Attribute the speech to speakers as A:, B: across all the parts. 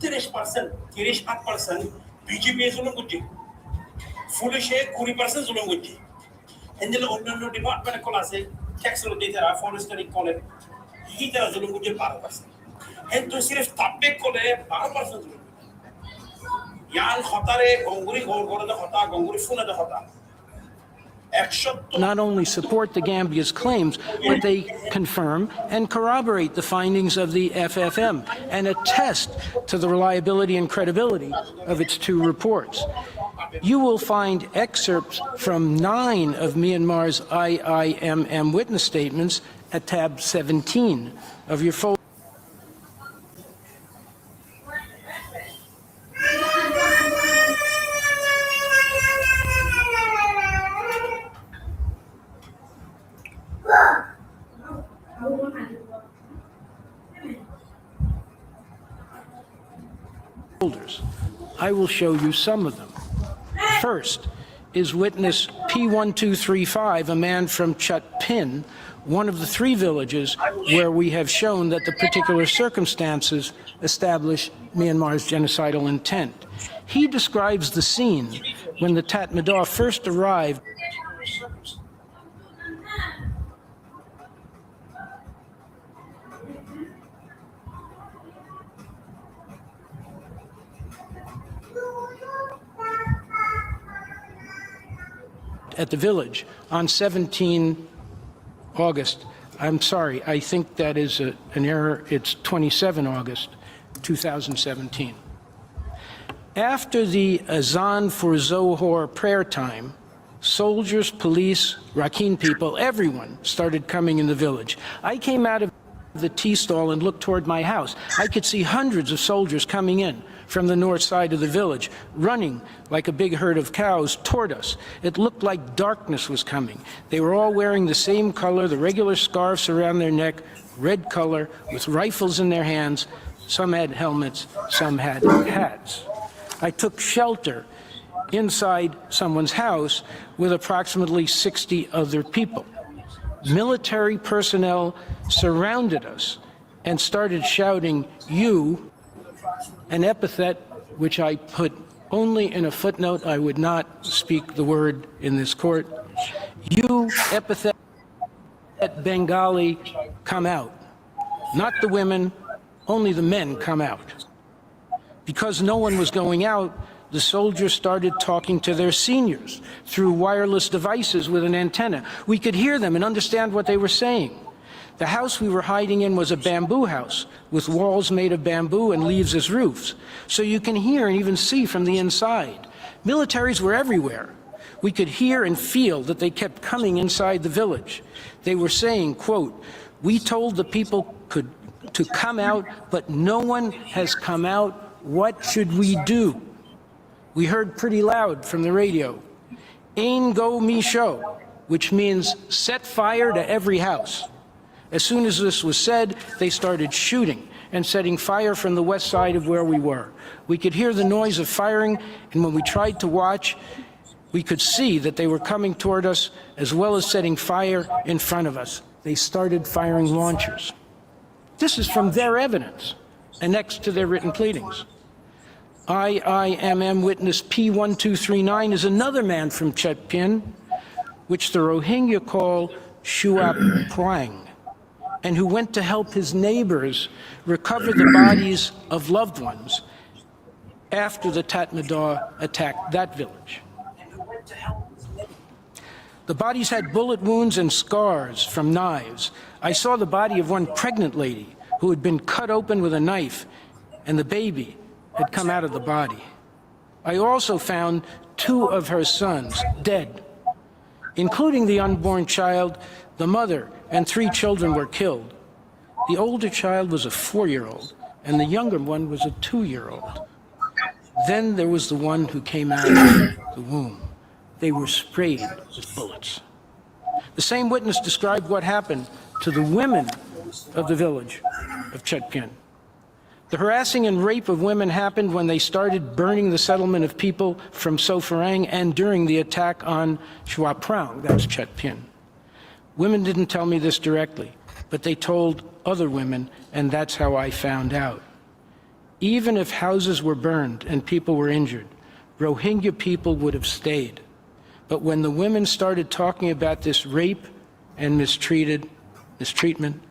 A: 38% BJP জুলুম করছে, পুলিশে 20% জুলুম করছে। এন্ডেলে অন্যান্য ডিপার্টমেন্ট কল আছে, ট্যাক্স দিতেরা, ফরেস্টারি কলে, হিতারা জুলুম করছে 12%। কিন্তু সিরিফ তাব্বেক কলে 12% জুলুম। ইয়াল হতারে গঙ্গুরি গড়গড়ে হতা, গঙ্গুরি ফুনাতে হতা।
B: Not only support the Gambia's claims, but they confirm and corroborate the findings of the FFM and attest to the reliability and credibility of its two reports. You will find excerpts from 9 of Myanmar's IIMM witness statements at tab 17 of your folder. I will show you some of them. First is witness P1235, a man from Chutpin, one of the 3 villages where we have shown that the particular circumstances establish Myanmar's genocidal intent. He describes the scene when the Tatmadaw first arrived at the village on 17 August. I'm sorry, I think that is an error. It's 27 August, 2017. After the Azan for Zohor prayer time, soldiers, police, Rakhine people, everyone started coming in the village. I came out of the tea stall and looked toward my house. I could see hundreds of soldiers coming in from the north side of the village, running like a big herd of cows toward us. It looked like darkness was coming. They were all wearing the same color, the regular scarves around their neck, red color, with rifles in their hands. Some had helmets, some had hats. I took shelter inside someone's house with approximately 60 other people. Military personnel surrounded us and started shouting, "You," an epithet which I put only in a footnote. I would not speak the word in this court. "You, epithet Bengali, come out." Not the women, only the men come out. Because no one was going out, the soldiers started talking to their seniors through wireless devices with an antenna. We could hear them and understand what they were saying. The house we were hiding in was a bamboo house with walls made of bamboo and leaves as roofs, so you can hear and even see from the inside. Militaries were everywhere. We could hear and feel that they kept coming inside the village. They were saying, quote, "We told the people to come out, but no one has come out. What should we do?" We heard pretty loud from the radio, "Ain go mi show," which means set fire to every house. As soon as this was said, they started shooting and setting fire from the west side of where we were. We could hear the noise of firing, and when we tried to watch, we could see that they were coming toward us as well as setting fire in front of us. They started firing launchers. This is from their evidence, annexed to their written pleadings. IIMM witness P1239 is another man from Chutpin, which the Rohingya call Shuap Prang, and who went to help his neighbors recover the bodies of loved ones after the Tatmadaw attacked that village. The bodies had bullet wounds and scars from knives. I saw the body of one pregnant lady who had been cut open with a knife, and the baby had come out of the body. I also found 2 of her sons dead, including the unborn child. The mother and 3 children were killed. The older child was a 4-year-old, and the younger one was a 2-year-old. Then there was the one who came out of the womb. They were sprayed with bullets. The same witness described what happened to the women of the village of Chutpin. The harassing and rape of women happened when they started burning the settlement of people from Sofarang and during the attack on Shuaprang, that's Chutpin. Women didn't tell me this directly, but they told other women, and that's how I found out. Even if houses were burned and people were injured, Rohingya people would have stayed. But when the women started talking about this rape and mistreatment,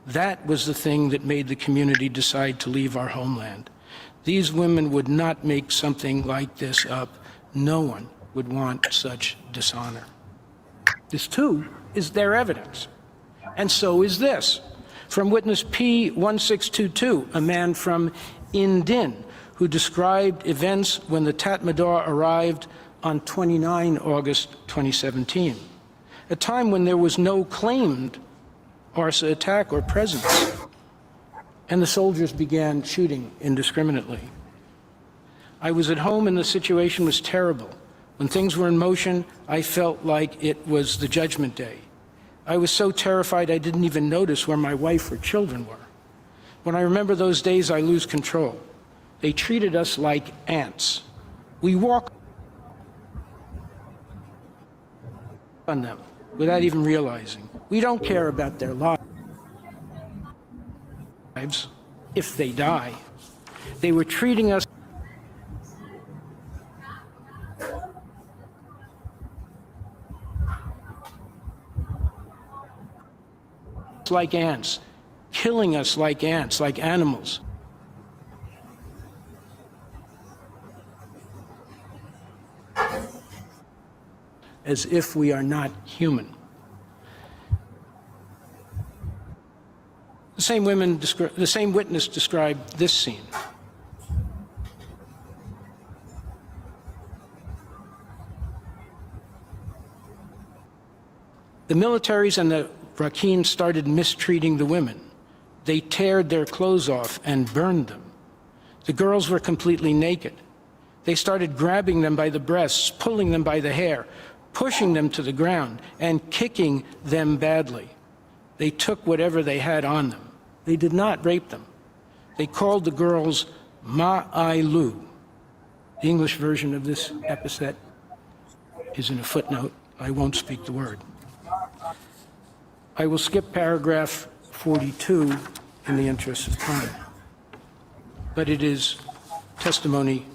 B: that was the thing that made the community decide to leave our homeland. These women would not make something like this up. No one would want such dishonor. This, too, is their evidence. And so is this. From witness P1622, a man from Indin, who described events when the Tatmadaw arrived on 29 August 2017, a time when there was no claimed ARSA attack or presence, and the soldiers began shooting indiscriminately. I was at home and the situation was terrible. When things were in motion, I felt like it was the Judgment Day. I was so terrified I didn't even notice where my wife or children were. When I remember those days, I lose control. They treated us like ants. We walk on them without even realizing. We don't care about their lives if they die. They were treating us like ants, killing us like ants, like animals. As if we are not human. The same witness described this scene. The militaries and the Arakan started mistreating the women. They teared their clothes off and burned them. The girls were completely naked. They started grabbing them by the breasts, pulling them by the hair, pushing them to the ground, and kicking them badly. They took whatever they had on them. They did not rape them. They called the girls Ma'ailu. The English version of this epithet is in a footnote. I won't speak the word. I will skip paragraph 42 in the interest of time, but it is testimony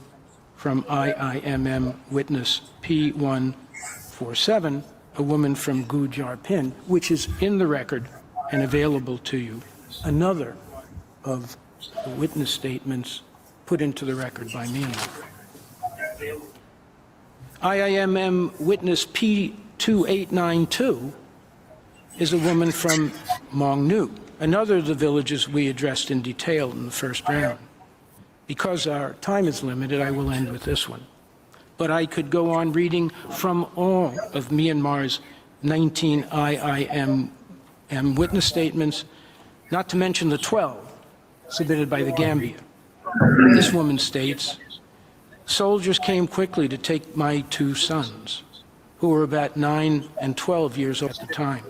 B: from IIMM witness P147, a woman from Gujarpin, which is in the record and available to you. Another of the witness statements put into the record by me. IIMM witness P2892 is a woman from Mongnu, another of the villages we addressed in detail in the first round. Because our time is limited, I will end with this one. But I could go on reading from all of Myanmar's 19 IIMM witness statements, not to mention the 12 submitted by the Gambia. This woman states, soldiers came quickly to take my two sons, who were about 9 and 12 years old at the time.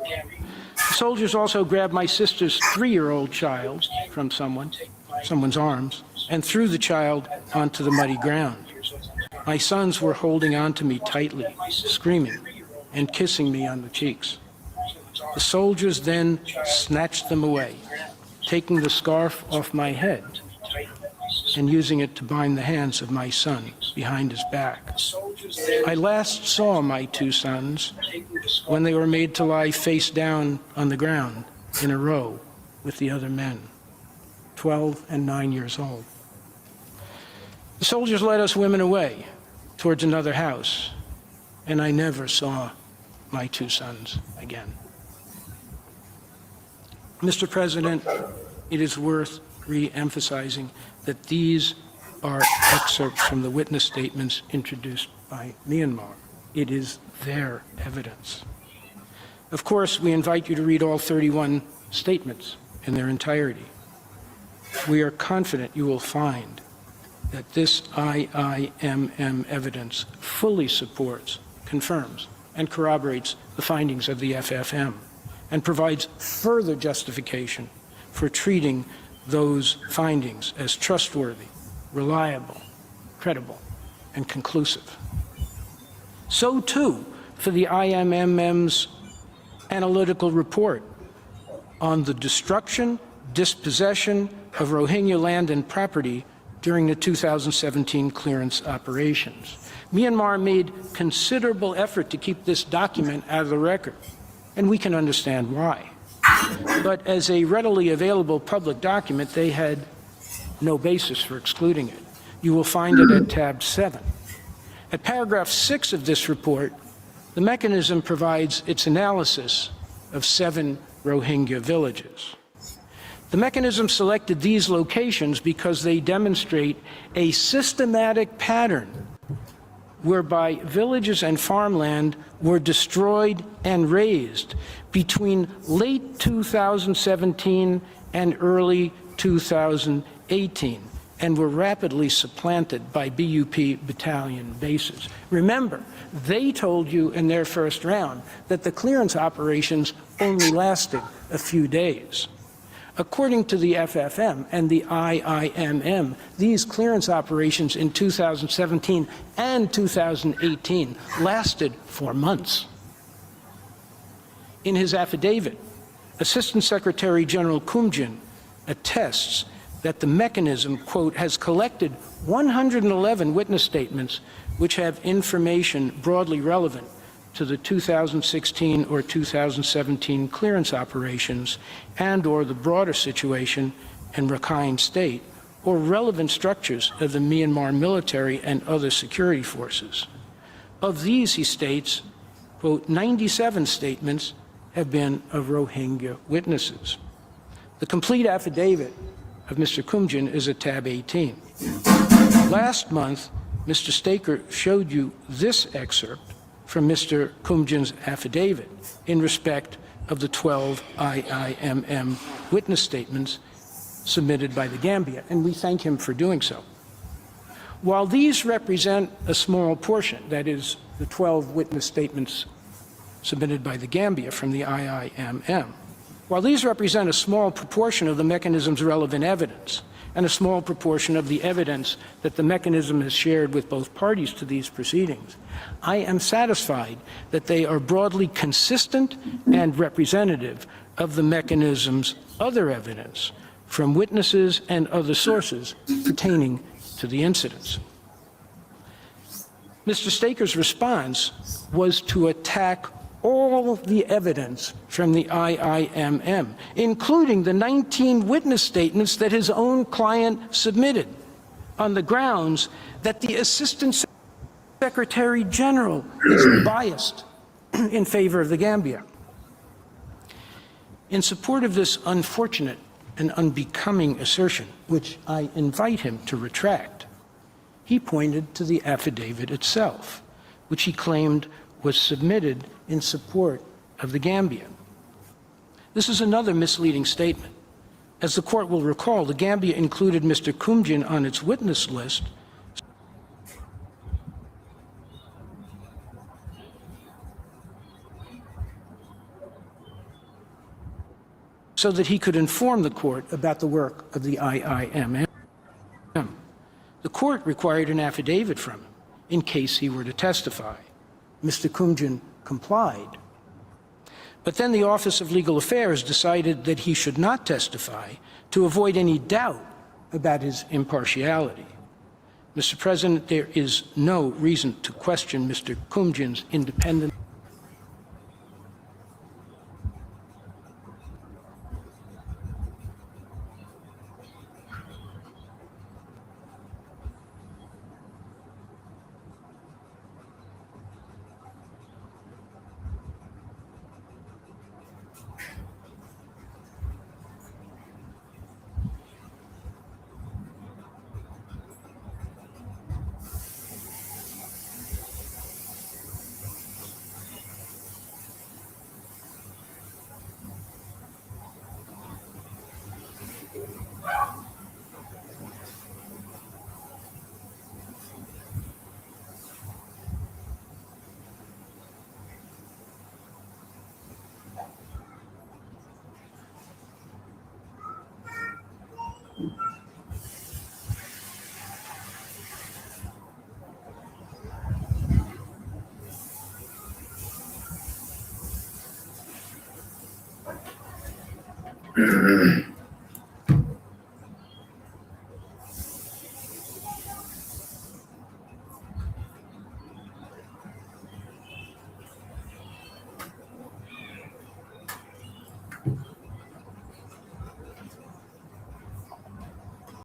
B: The soldiers also grabbed my sister's 3-year-old child from someone's arms, and threw the child onto the muddy ground. My sons were holding on to me tightly, screaming and kissing me on the cheeks. The soldiers then snatched them away, taking the scarf off my head and using it to bind the hands of my son behind his back. I last saw my two sons when they were made to lie face down on the ground in a row with the other men, 12 and 9 years old. The soldiers led us women away towards another house, and I never saw my two sons again. Mr. President, it is worth re-emphasizing that these are excerpts from the witness statements introduced by Myanmar. It is their evidence. Of course, we invite you to read all 31 statements in their entirety. We are confident you will find that this IIMM evidence fully supports, confirms, and corroborates the findings of the FFM and provides further justification for treating those findings as trustworthy, reliable, credible, and conclusive. So too for the IIMM's analytical report on the destruction, dispossession of Rohingya land and property during the 2017 clearance operations. Myanmar made considerable effort to keep this document out of the record, and we can understand why. But as a readily available public document, they had no basis for excluding it. You will find it at tab 7. At paragraph 6 of this report, the mechanism provides its analysis of 7 Rohingya villages. The mechanism selected these locations because they demonstrate a systematic pattern whereby villages and farmland were destroyed and razed between late 2017 and early 2018 and were rapidly supplanted by BUP battalion bases. Remember, they told you in their first round that the clearance operations only lasted a few days. According to the FFM and the IIMM, these clearance operations in 2017 and 2018 lasted for months. In his affidavit, Assistant Secretary General Kumjin attests that the mechanism, quote, has collected 111 witness statements which have information broadly relevant to the 2016 or 2017 clearance operations and or the broader situation in Rakhine State or relevant structures of the Myanmar military and other security forces. Of these, he states, quote, 97 statements have been of Rohingya witnesses. The complete affidavit of Mr. Kumjin is at tab 18. Last month, Mr. Staker showed you this excerpt from Mr. Kumjin's affidavit in respect of the 12 IIMM witness statements submitted by the Gambia, and we thank him for doing so. While these represent a small portion, that is, the 12 witness statements submitted by the Gambia from the IIMM, while these represent a small proportion of the mechanism's relevant evidence, and a small proportion of the evidence that the mechanism has shared with both parties to these proceedings, I am satisfied that they are broadly consistent and representative of the mechanism's other evidence from witnesses and other sources pertaining to the incidents. Mr. Staker's response was to attack all the evidence from the IIMM, including the 19 witness statements that his own client submitted, on the grounds that the Assistant Secretary General is biased in favor of the Gambia. In support of this unfortunate and unbecoming assertion, which I invite him to retract, he pointed to the affidavit itself, which he claimed was submitted in support of the Gambia. This is another misleading statement. As the court will recall, the Gambia included Mr. Kumjin on its witness list so that he could inform the court about the work of the IIMM. The court required an affidavit from him in case he were to testify. Mr. Kumjin complied. But then the Office of Legal Affairs decided that he should not testify to avoid any doubt about his impartiality. Mr. President, there is no reason to question Mr. Kumjin's independence.